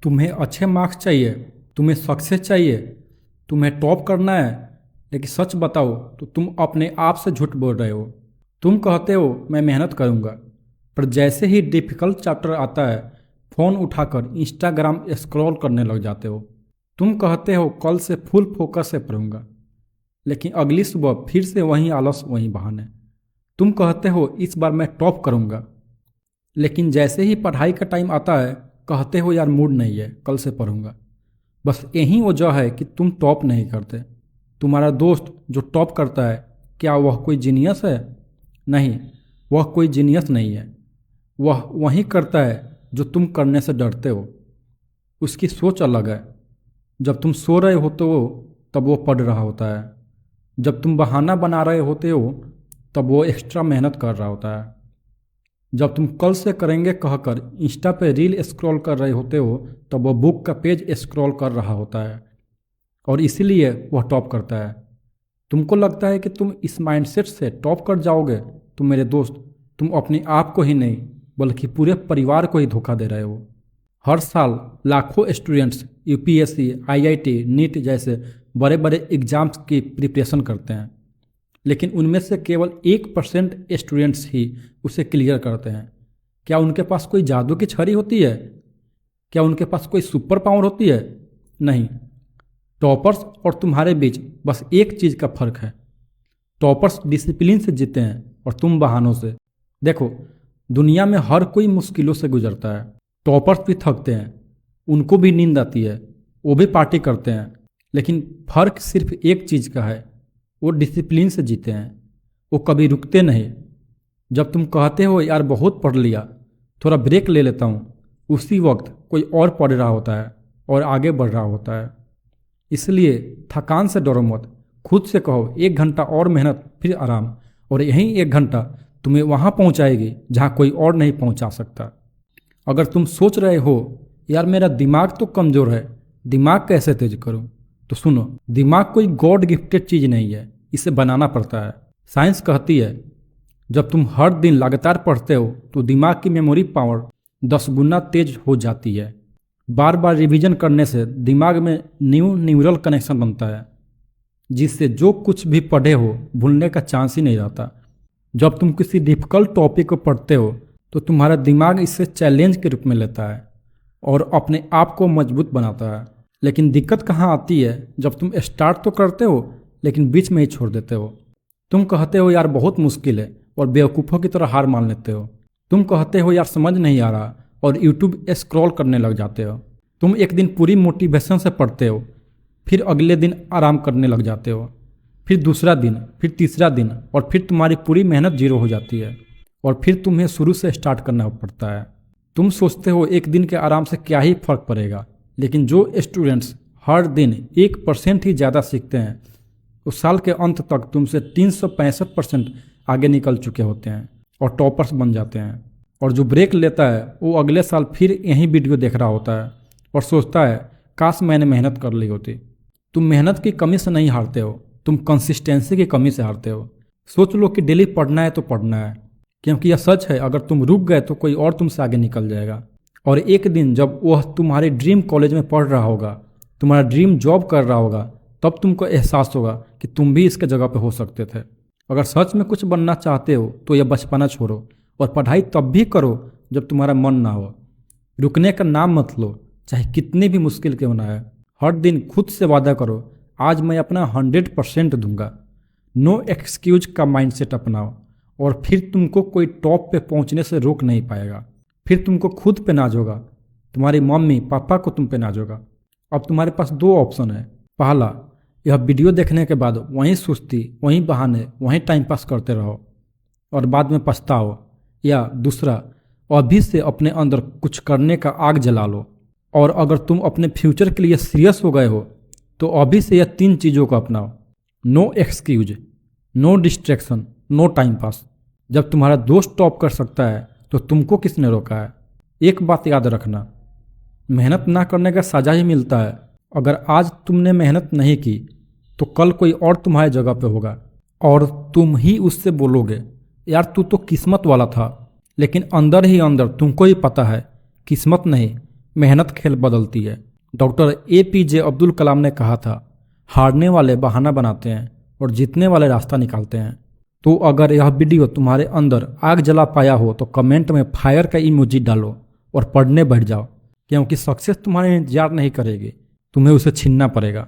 तुम्हें अच्छे मार्क्स चाहिए, तुम्हें सक्सेस चाहिए, तुम्हें टॉप करना है। लेकिन सच बताओ तो तुम अपने आप से झूठ बोल रहे हो। तुम कहते हो मैं मेहनत करूँगा, पर जैसे ही डिफ़िकल्ट चैप्टर आता है फ़ोन उठाकर इंस्टाग्राम स्क्रॉल करने लग जाते हो। तुम कहते हो कल से फुल फोकस से पढ़ूंगा, लेकिन अगली सुबह फिर से वही आलस वही बहाने। तुम कहते हो इस बार मैं टॉप करूंगा, लेकिन जैसे ही पढ़ाई का टाइम आता है कहते हो यार मूड नहीं है, कल से पढ़ूंगा। बस यही वजह है कि तुम टॉप नहीं करते। तुम्हारा दोस्त जो टॉप करता है, क्या वह कोई जीनियस है? नहीं, वह कोई जीनियस नहीं है। वह वही करता है जो तुम करने से डरते हो। उसकी सोच अलग है। जब तुम सो रहे होते हो तब वो पढ़ रहा होता है। जब तुम बहाना बना रहे होते हो तब वो एक्स्ट्रा मेहनत कर रहा होता है। जब तुम कल से करेंगे कहकर इंस्टा पे रील स्क्रॉल कर रहे होते हो तब वो बुक का पेज स्क्रॉल कर रहा होता है। और इसीलिए वह टॉप करता है। तुमको लगता है कि तुम इस माइंडसेट से टॉप कर जाओगे, तो मेरे दोस्त तुम अपने आप को ही नहीं बल्कि पूरे परिवार को ही धोखा दे रहे हो। हर साल लाखों स्टूडेंट्स यूपीएससी, आईआईटी, नीट जैसे बड़े बड़े एग्जाम्स की प्रिपरेशन करते हैं, लेकिन उनमें से केवल 1% स्टूडेंट्स ही उसे क्लियर करते हैं। क्या उनके पास कोई जादू की छड़ी होती है? क्या उनके पास कोई सुपर पावर होती है? नहीं। टॉपर्स और तुम्हारे बीच बस एक चीज़ का फर्क है। टॉपर्स डिसिप्लिन से जीते हैं और तुम बहानों से। देखो, दुनिया में हर कोई मुश्किलों से गुजरता है। टॉपर्स भी थकते हैं, उनको भी नींद आती है, वो भी पार्टी करते हैं, लेकिन फ़र्क सिर्फ एक चीज़ का है, वो डिसिप्लिन से जीते हैं। वो कभी रुकते नहीं। जब तुम कहते हो यार बहुत पढ़ लिया, थोड़ा ब्रेक ले लेता हूँ, उसी वक्त कोई और पढ़ रहा होता है और आगे बढ़ रहा होता है। इसलिए थकान से डरो मत। खुद से कहो 1 घंटा और मेहनत फिर आराम, और यही 1 घंटा तुम्हें वहाँ पहुँचाएगी जहाँ कोई और नहीं पहुँचा सकता। अगर तुम सोच रहे हो यार मेरा दिमाग तो कमज़ोर है, दिमाग कैसे तेज करूं, तो सुनो, दिमाग कोई गॉड गिफ्टेड चीज़ नहीं है, इसे बनाना पड़ता है। साइंस कहती है जब तुम हर दिन लगातार पढ़ते हो तो दिमाग की मेमोरी पावर 10 गुना तेज हो जाती है। बार बार रिवीजन करने से दिमाग में न्यू न्यूरल कनेक्शन बनता है, जिससे जो कुछ भी पढ़े हो भूलने का चांस ही नहीं रहता। जब तुम किसी डिफ़िकल्ट टॉपिक को पढ़ते हो तो तुम्हारा दिमाग इसे चैलेंज के रूप में लेता है और अपने आप को मजबूत बनाता है। लेकिन दिक्कत कहाँ आती है, जब तुम स्टार्ट तो करते हो लेकिन बीच में ही छोड़ देते हो। तुम कहते हो यार बहुत मुश्किल है और बेवकूफ़ों की तरह हार मान लेते हो। तुम कहते हो यार समझ नहीं आ रहा और यूट्यूब स्क्रॉल करने लग जाते हो। तुम एक दिन पूरी मोटिवेशन से पढ़ते हो, फिर अगले दिन आराम करने लग जाते हो, फिर दूसरा दिन, फिर तीसरा दिन, और फिर तुम्हारी पूरी मेहनत जीरो हो जाती है और फिर तुम्हें शुरू से स्टार्ट करना पड़ता है। तुम सोचते हो एक दिन के आराम से क्या ही फर्क पड़ेगा, लेकिन जो स्टूडेंट्स हर दिन 1% ही ज़्यादा सीखते हैं उस साल के अंत तक तुमसे 365% आगे निकल चुके होते हैं और टॉपर्स बन जाते हैं। और जो ब्रेक लेता है वो अगले साल फिर यही वीडियो देख रहा होता है और सोचता है काश मैंने मेहनत कर ली होती। तुम मेहनत की कमी से नहीं हारते हो, तुम कंसिस्टेंसी की कमी से हारते हो। सोच लो कि डेली पढ़ना है तो पढ़ना है, क्योंकि यह सच है अगर तुम रुक गए तो कोई और तुमसे आगे निकल जाएगा। और एक दिन जब वह तुम्हारे ड्रीम कॉलेज में पढ़ रहा होगा, तुम्हारा ड्रीम जॉब कर रहा होगा, तब तुमको एहसास होगा कि तुम भी इसके जगह पे हो सकते थे। अगर सच में कुछ बनना चाहते हो तो यह बचपना छोड़ो और पढ़ाई तब भी करो जब तुम्हारा मन ना हो। रुकने का नाम मत लो, चाहे कितनी भी मुश्किल क्यों ना है। हर दिन खुद से वादा करो आज मैं अपना 100% दूंगा। नो एक्सक्यूज का माइंडसेट अपनाओ और फिर तुमको कोई टॉप पे पहुंचने से रोक नहीं पाएगा। फिर तुमको खुद पे नाज होगा, तुम्हारी मम्मी पापा को तुम पे नाज होगा। अब तुम्हारे पास 2 ऑप्शन है। पहला, यह वीडियो देखने के बाद वहीं सुस्ती, वहीं बहाने, वहीं टाइम पास करते रहो और बाद में पछताओ। या दूसरा, अभी से अपने अंदर कुछ करने का आग जला लो। और अगर तुम अपने फ्यूचर के लिए सीरियस हो गए हो तो अभी से यह 3 चीज़ों को अपनाओ। No excuse, no distraction, no time pass. जब तुम्हारा दोस्त टॉप कर सकता है तो तुमको किसने रोका है? एक बात याद रखना, मेहनत ना करने का सजा ही मिलता है। अगर आज तुमने मेहनत नहीं की तो कल कोई और तुम्हारी जगह पे होगा और तुम ही उससे बोलोगे यार तू तो किस्मत वाला था। लेकिन अंदर ही अंदर तुमको ही पता है किस्मत नहीं, मेहनत खेल बदलती है। डॉक्टर APJ अब्दुल कलाम ने कहा था, हारने वाले बहाना बनाते हैं और जीतने वाले रास्ता निकालते हैं। तो अगर यह वीडियो तुम्हारे अंदर आग जला पाया हो तो कमेंट में फायर का इमोजी डालो और पढ़ने बैठ जाओ, क्योंकि सक्सेस तुम्हारे इंतजार नहीं करेगी, तुम्हें उसे छीनना पड़ेगा।